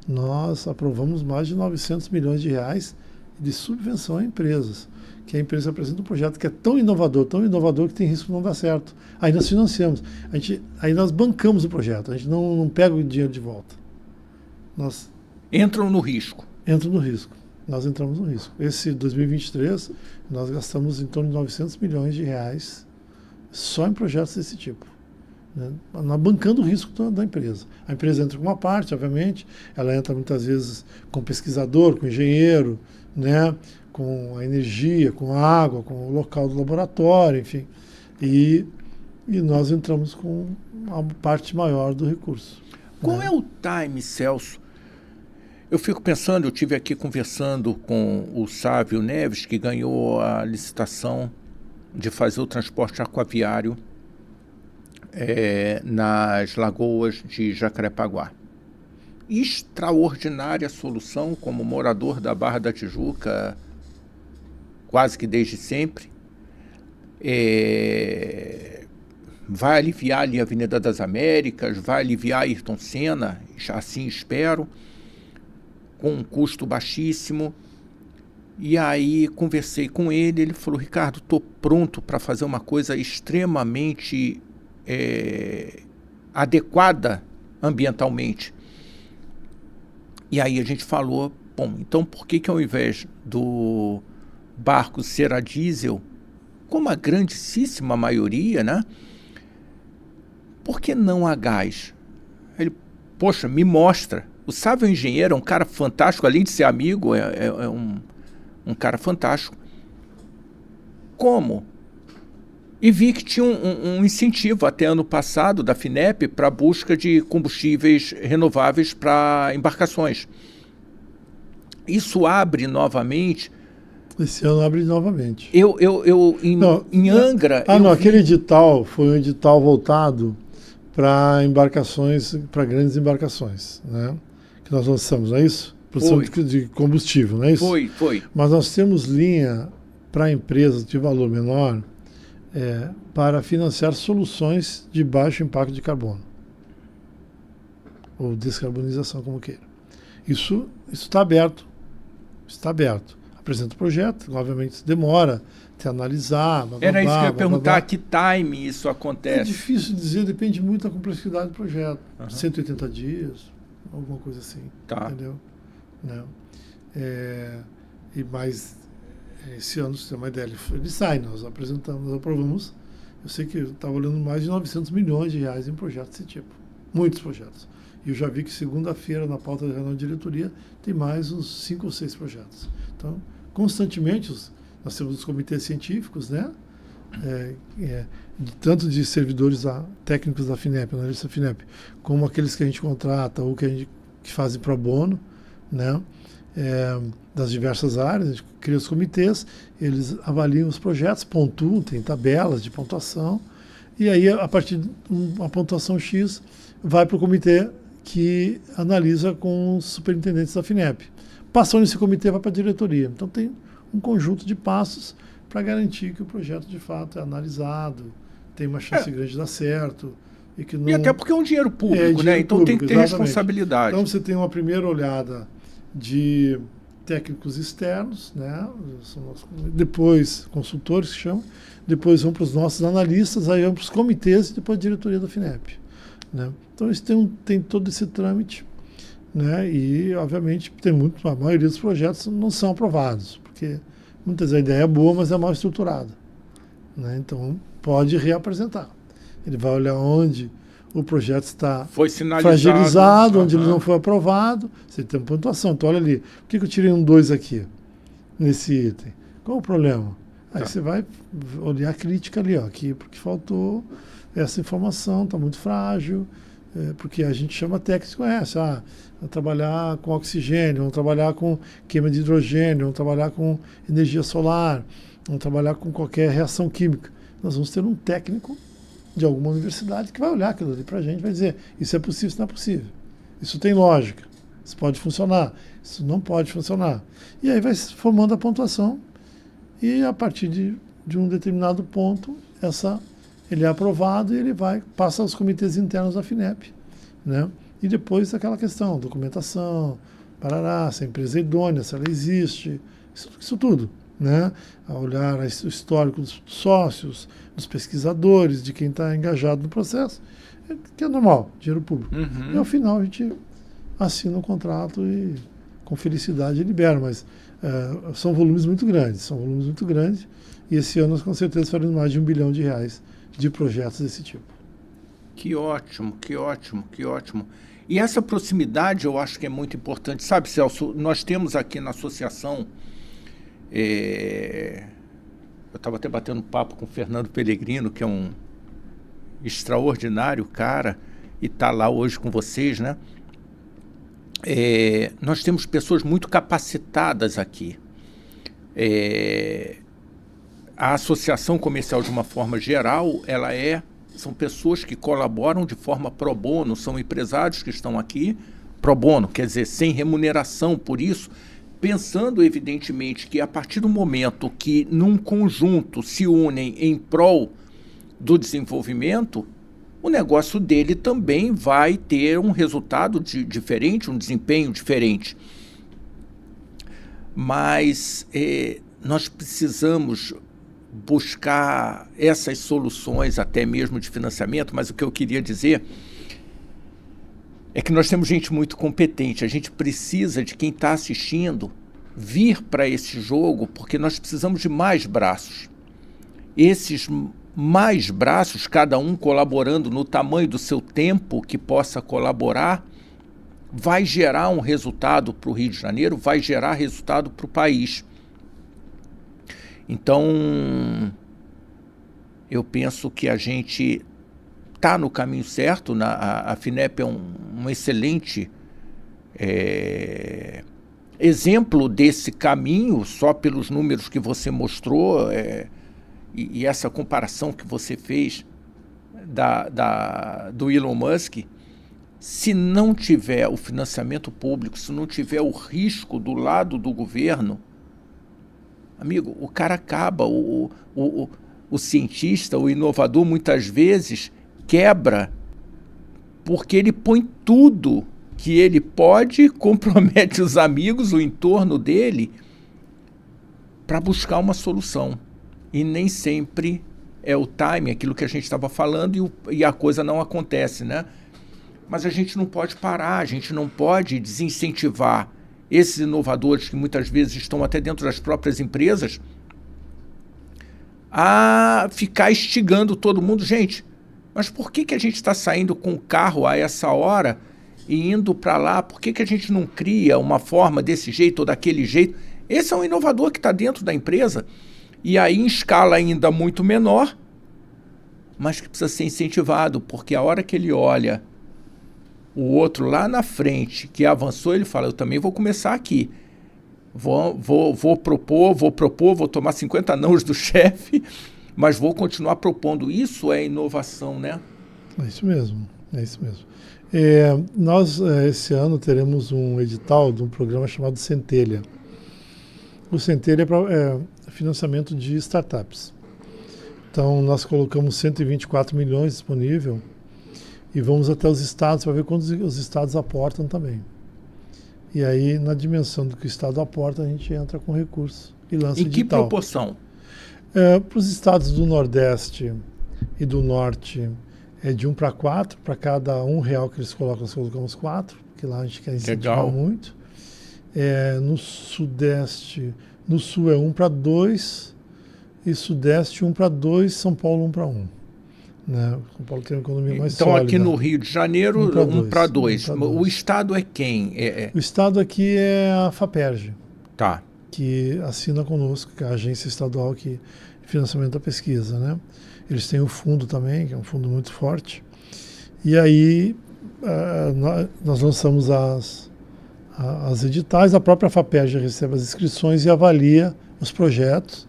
nós aprovamos mais de 900 milhões de reais de subvenção a empresas, que a empresa apresenta um projeto que é tão inovador que tem risco de não dar certo. Aí nós financiamos, aí nós bancamos o projeto, a gente não pega o dinheiro de volta. Nós entram no risco. Entram no risco. Nós entramos no risco. Esse 2023, nós gastamos em torno de 900 milhões de reais só em projetos desse tipo. Né? Bancando o risco da empresa. A empresa entra com uma parte, obviamente, ela entra muitas vezes com pesquisador, com engenheiro, né? Com a energia, com a água, com o local do laboratório, enfim. E nós entramos com a parte maior do recurso. Qual é o time, Celso? Eu fico pensando, eu estive aqui conversando com o Sávio Neves, que ganhou a licitação de fazer o transporte aquaviário nas lagoas de Jacarepaguá. Extraordinária solução, como morador da Barra da Tijuca, quase que desde sempre. Vai aliviar ali a Avenida das Américas, vai aliviar Ayrton Senna, assim espero, com um custo baixíssimo. E aí conversei com ele falou, Ricardo, estou pronto para fazer uma coisa extremamente adequada ambientalmente. E aí a gente falou, bom, então por que ao invés do barco ser a diesel, como a grandíssima maioria, né? Por que não a gás? Ele, poxa, me mostra. O Sávio engenheiro é um cara fantástico, além de ser amigo, é um cara fantástico. Como? E vi que tinha um incentivo até ano passado da FINEP para a busca de combustíveis renováveis para embarcações. Isso abre novamente Esse ano abre novamente. Em Angra... Aquele edital foi um edital voltado para embarcações, para grandes embarcações, né? Que nós lançamos, não é isso? Produção de combustível, não é isso? Foi. Mas nós temos linha para empresas de valor menor para financiar soluções de baixo impacto de carbono. Ou descarbonização, como queira. Isso está aberto. Está aberto. Apresenta o projeto, obviamente demora até analisar. Era isso que eu ia perguntar, que time isso acontece? É difícil dizer, depende muito da complexidade do projeto. 180 dias, alguma coisa assim. Tá. Entendeu? Não. Mas esse ano, se você tem uma ideia, ele sai, nós apresentamos, nós aprovamos. Eu sei que eu estava olhando mais de 900 milhões de reais em projetos desse tipo. Muitos projetos. E eu já vi que segunda-feira, na pauta da reunião de diretoria, tem mais uns 5 ou 6 projetos. Então, constantemente, nós temos os comitês científicos, né? Tanto de servidores técnicos da FINEP, analistas da FINEP, como aqueles que a gente contrata ou que fazem pro bono, né? Das diversas áreas, a gente cria os comitês, eles avaliam os projetos, pontuam, tem tabelas de pontuação, e aí, a partir de uma pontuação X, vai para o comitê que analisa com os superintendentes da FINEP. Passou nesse comitê, vai para a diretoria. Então tem um conjunto de passos para garantir que o projeto de fato é analisado, tem uma chance grande de dar certo. E até porque é um dinheiro público, né? Então tem que ter responsabilidade. Então você tem uma primeira olhada de técnicos externos, né? Depois consultores que chamam, depois vão para os nossos analistas, aí vão para os comitês e depois a diretoria da FINEP. Né? Então eles tem todo esse trâmite, né? E obviamente a maioria dos projetos não são aprovados, porque muitas vezes a ideia é boa, mas é mal estruturada, né? Então pode reapresentar. Ele vai olhar onde o projeto está fragilizado, onde ele não foi aprovado, você tem uma pontuação. Então olha ali, por que eu tirei um 2 aqui, nesse item? Qual o problema? Aí você vai olhar a crítica ali, aqui porque faltou essa informação, está muito frágil, porque a gente chama técnicos que conhece, vamos trabalhar com oxigênio, vamos trabalhar com queima de hidrogênio, vamos trabalhar com energia solar, vamos trabalhar com qualquer reação química. Nós vamos ter um técnico de alguma universidade que vai olhar aquilo ali para a gente e vai dizer, isso é possível, isso não é possível. Isso tem lógica, isso pode funcionar, isso não pode funcionar. E aí vai formando a pontuação e a partir de um determinado ponto, ele é aprovado e ele passa aos comitês internos da FINEP, né? E depois aquela questão, documentação, se a empresa é idônea, se ela existe, isso tudo, né? A olhar o histórico dos sócios, dos pesquisadores, de quem está engajado no processo, que é normal, dinheiro público. E ao final a gente assina o contrato e com felicidade libera, mas são volumes muito grandes, e esse ano nós com certeza faremos mais de R$1 bilhão de projetos desse tipo. Que ótimo, que ótimo, que ótimo. E essa proximidade eu acho que é muito importante. Sabe, Celso, nós temos aqui na associação, eu estava até batendo papo com o Fernando Pellegrino, que é um extraordinário cara, e está lá hoje com vocês, né? Nós temos pessoas muito capacitadas aqui. A associação comercial, de uma forma geral, são pessoas que colaboram de forma pro bono, são empresários que estão aqui pro bono, quer dizer, sem remuneração por isso, pensando evidentemente que a partir do momento que num conjunto se unem em prol do desenvolvimento, o negócio dele também vai ter um resultado diferente, um desempenho diferente. Mas nós precisamos buscar essas soluções até mesmo de financiamento, mas o que eu queria dizer é que nós temos gente muito competente, a gente precisa de quem está assistindo vir para esse jogo, porque nós precisamos de mais braços. Esses mais braços, cada um colaborando no tamanho do seu tempo que possa colaborar, vai gerar um resultado para o Rio de Janeiro, vai gerar resultado para o país. Então, eu penso que a gente está no caminho certo. A FINEP é um excelente exemplo desse caminho, só pelos números que você mostrou, e essa comparação que você fez do Elon Musk, se não tiver o financiamento público, se não tiver o risco do lado do governo, amigo, o cara acaba, o cientista, o inovador, muitas vezes quebra, porque ele põe tudo que ele pode, compromete os amigos, o entorno dele, para buscar uma solução. E nem sempre é o time, aquilo que a gente estava falando, e a coisa não acontece, né? Mas a gente não pode parar, a gente não pode desincentivar esses inovadores, que muitas vezes estão até dentro das próprias empresas, a ficar instigando todo mundo. Gente, mas por que a gente está saindo com o carro a essa hora e indo para lá? Por que a gente não cria uma forma desse jeito ou daquele jeito? Esse é um inovador que está dentro da empresa, e aí em escala ainda muito menor, mas que precisa ser incentivado, porque a hora que ele olha o outro lá na frente, que avançou, ele fala, eu também vou começar aqui. Vou propor, vou tomar 50 nãos do chefe, mas vou continuar propondo. Isso é inovação, né? É isso mesmo, é isso mesmo. Nós, esse ano, teremos um edital de um programa chamado Centelha. O Centelha é financiamento de startups. Então, nós colocamos 124 milhões disponível e vamos até os estados para ver quantos os estados aportam também. E aí, na dimensão do que o estado aporta, a gente entra com recurso e lança edital. Em que proporção? Para os estados do Nordeste e do Norte, é de 1 para 4, para cada R$1 que eles colocam, nós colocamos 4, porque lá a gente quer incentivar muito. No Sudeste, no Sul é 1 para 2, e Sudeste 1 para 2, São Paulo 1 para 1. Né? São Paulo tem uma economia mais então, sólida. Aqui no Rio de Janeiro, 1 para 2. O estado é quem? O estado aqui é a FAPERJ. Tá. Que assina conosco, que é a agência estadual que financiamento da pesquisa, né? Eles têm o fundo também, que é um fundo muito forte. E aí nós lançamos as editais, a própria FAPERJ recebe as inscrições e avalia os projetos,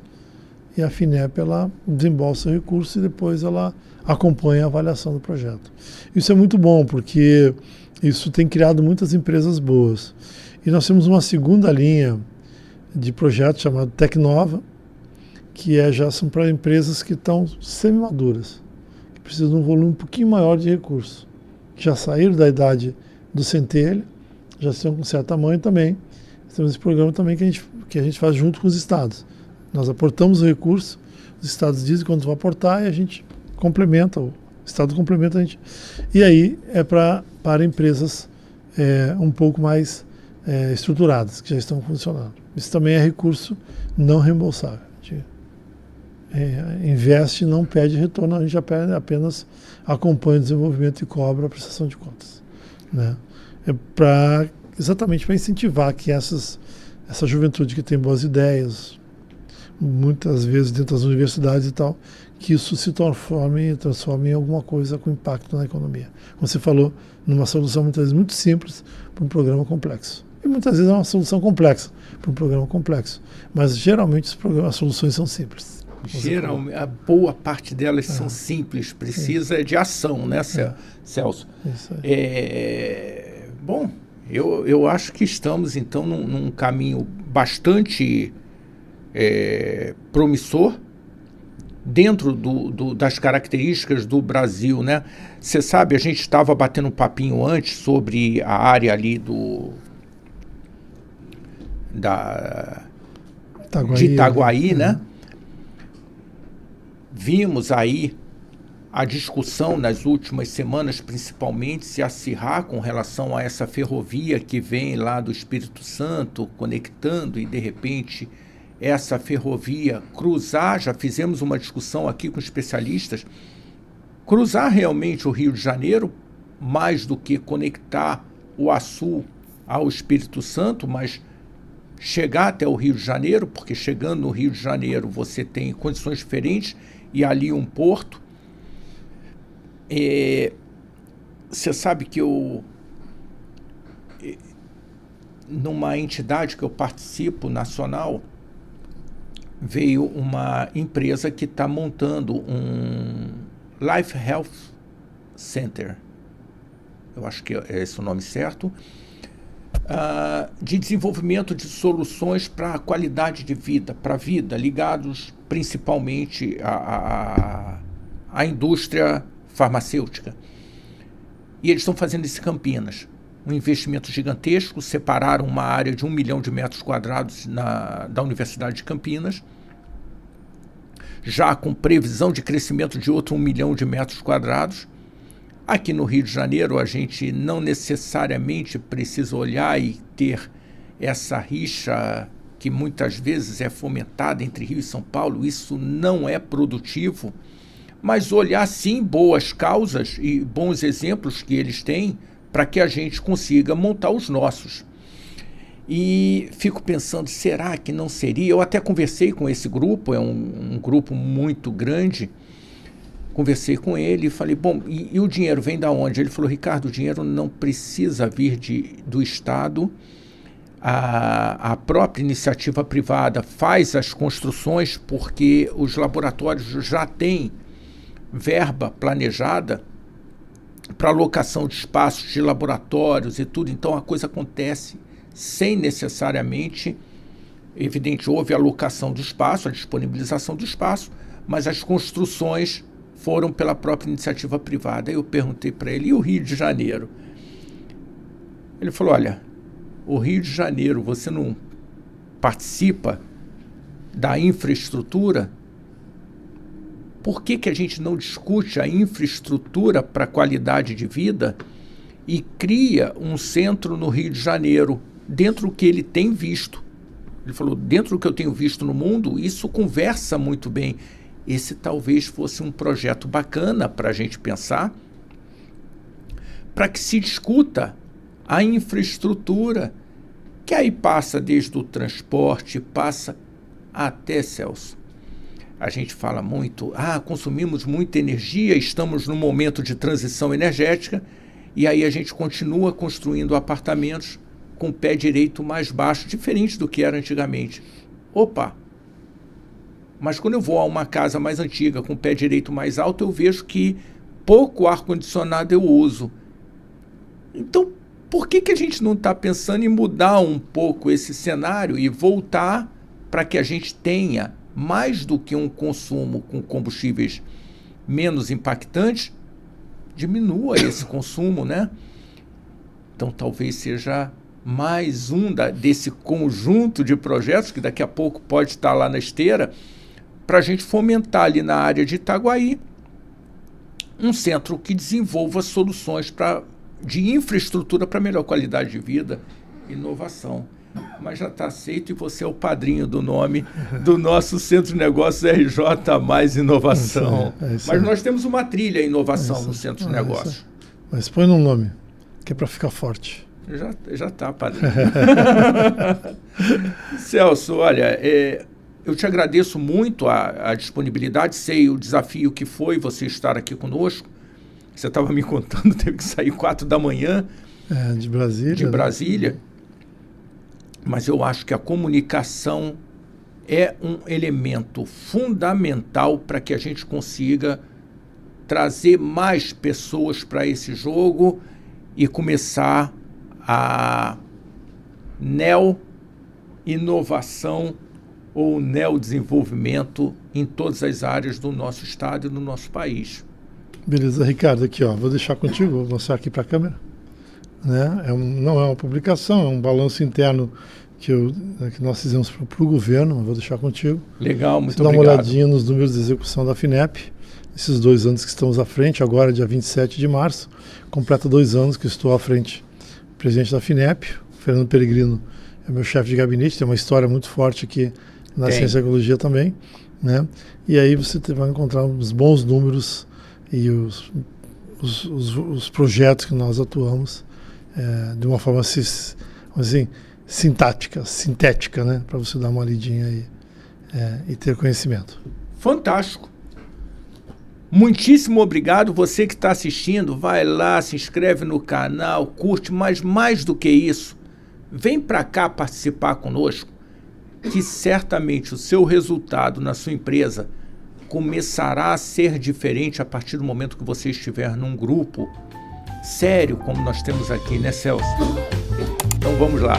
e a FINEP ela desembolsa o recurso e depois ela acompanha a avaliação do projeto. Isso é muito bom, porque isso tem criado muitas empresas boas. E nós temos uma segunda linha de projeto chamado Tecnova, que já são para empresas que estão semi-maduras, que precisam de um volume um pouquinho maior de recursos, que já saíram da idade do Centelha, já estão com certo tamanho também. Temos esse programa também que a gente faz junto com os estados. Nós aportamos o recurso, os estados dizem quando vão aportar e a gente complementa, o estado complementa a gente. E aí é para empresas um pouco mais estruturadas, que já estão funcionando. Isso também é recurso não reembolsável. A gente investe e não pede retorno, a gente apenas acompanha o desenvolvimento e cobra a prestação de contas. Né? Exatamente para incentivar que essa juventude que tem boas ideias, muitas vezes dentro das universidades e tal, que isso se transforme em alguma coisa com impacto na economia. Como você falou, numa solução muitas vezes muito simples para um programa complexo. E muitas vezes é uma solução complexa para um programa complexo. Mas geralmente as soluções são simples. Geralmente, a boa parte delas são simples, precisa de ação, né, Celso? Isso aí. Bom, eu acho que estamos então num caminho bastante promissor, dentro das características do Brasil, né? Você sabe, a gente estava batendo um papinho antes sobre a área ali de Itaguaí, né? Vimos aí a discussão nas últimas semanas, principalmente, se acirrar com relação a essa ferrovia que vem lá do Espírito Santo, conectando, e de repente essa ferrovia cruzar, já fizemos uma discussão aqui com especialistas, cruzar realmente o Rio de Janeiro, mais do que conectar o Açu ao Espírito Santo, mas chegar até o Rio de Janeiro, porque chegando no Rio de Janeiro você tem condições diferentes, e ali um porto. Você sabe que numa entidade que eu participo, nacional, veio uma empresa que está montando um Life Health Center, eu acho que é esse o nome certo, de desenvolvimento de soluções para a qualidade de vida, para a vida, ligados principalmente à indústria farmacêutica. E eles estão fazendo isso em Campinas. Um investimento gigantesco, separaram uma área de 1 milhão de metros quadrados da Universidade de Campinas, já com previsão de crescimento de outro 1 milhão de metros quadrados. Aqui no Rio de Janeiro, a gente não necessariamente precisa olhar e ter essa rixa que muitas vezes é fomentada entre Rio e São Paulo. Isso não é produtivo, mas olhar sim boas causas e bons exemplos que eles têm para que a gente consiga montar os nossos. E fico pensando, será que não seria? Eu até conversei com esse grupo, é um grupo muito grande. Conversei com ele e falei, bom, e o dinheiro vem da onde? Ele falou, Ricardo, o dinheiro não precisa vir do Estado, a própria iniciativa privada faz as construções porque os laboratórios já têm verba planejada para alocação de espaços de laboratórios e tudo, então a coisa acontece sem necessariamente, evidente, houve a alocação do espaço, a disponibilização do espaço, mas as construções foram pela própria iniciativa privada. Aí eu perguntei para ele, e o Rio de Janeiro? Ele falou, olha, o Rio de Janeiro, você não participa da infraestrutura? Por que a gente não discute a infraestrutura para a qualidade de vida e cria um centro no Rio de Janeiro, dentro do que ele tem visto? Ele falou, dentro do que eu tenho visto no mundo, isso conversa muito bem. Esse talvez fosse um projeto bacana para a gente pensar, para que se discuta a infraestrutura, que aí passa desde o transporte, passa até, Celso. A gente fala muito, consumimos muita energia, estamos num momento de transição energética, e aí a gente continua construindo apartamentos com o pé direito mais baixo, diferente do que era antigamente. Opa! Mas quando eu vou a uma casa mais antiga, com o pé direito mais alto, eu vejo que pouco ar-condicionado eu uso. Então, por que a gente não está pensando em mudar um pouco esse cenário e voltar para que a gente tenha, mais do que um consumo com combustíveis menos impactantes, diminua esse consumo, né? Então, talvez seja mais um desse conjunto de projetos, que daqui a pouco pode estar lá na esteira, para a gente fomentar ali na área de Itaguaí um centro que desenvolva soluções de infraestrutura para melhor qualidade de vida e inovação. Mas já está aceito e você é o padrinho do nome do nosso Centro de Negócios RJ Mais Inovação. É isso aí. Mas nós temos uma trilha inovação no Centro de Negócios. Mas põe num nome, que é para ficar forte. Já está, padrinho. Celso, olha, eu te agradeço muito a disponibilidade, sei o desafio que foi você estar aqui conosco. Você estava me contando, teve que sair 4 da manhã de Brasília. De Brasília. Né? Mas eu acho que a comunicação é um elemento fundamental para que a gente consiga trazer mais pessoas para esse jogo e começar a neo-inovação ou neo-desenvolvimento em todas as áreas do nosso estado e do nosso país. Beleza, Ricardo, aqui ó, vou deixar contigo, vou mostrar aqui para a câmera. Né? Não é uma publicação, é um balanço interno que nós fizemos para o governo, vou deixar contigo. Legal, muito obrigado. Dá uma olhadinha nos números de execução da FINEP, esses 2 anos que estamos à frente, agora dia 27 de março, completa 2 anos que estou à frente, presidente da FINEP, Fernando Peregrino é meu chefe de gabinete, tem uma história muito forte aqui na ciência e ecologia também, né? E aí você vai encontrar uns bons números e os projetos que nós atuamos de uma forma assim, sintética, né? Para você dar uma lidinha aí e ter conhecimento. Fantástico. Muitíssimo obrigado. Você que está assistindo, vai lá, se inscreve no canal, curte, mas mais do que isso, vem para cá participar conosco, que certamente o seu resultado na sua empresa começará a ser diferente a partir do momento que você estiver num grupo sério, como nós temos aqui, né, Celso? Então vamos lá.